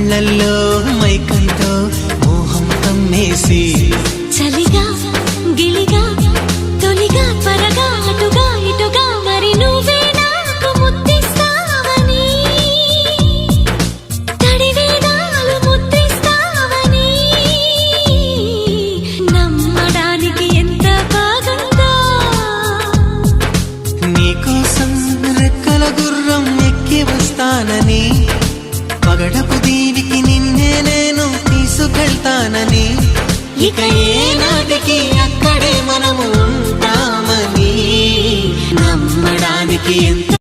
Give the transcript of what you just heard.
కళ్ళల్లో మైకంతో మోహం కమ్మేసి చలిగా గిలిగా తొలిగా త్వరగా అటుగా ఇటుగా మరి నువ్వే నాకు ముద్దిస్తావని తడివేదాలు ముద్దిస్తావని నమ్మడానికి ఎంత బాగుందో నీకోసం రెక్కల గుర్రం ఎక్కి వస్తానని పగడపు దీనికి నిన్నే నేను తీసుకెళ్తానని ఇక ఏ నాటికి అక్కడే మనము ఉంటామని నమ్మడానికి ఎంత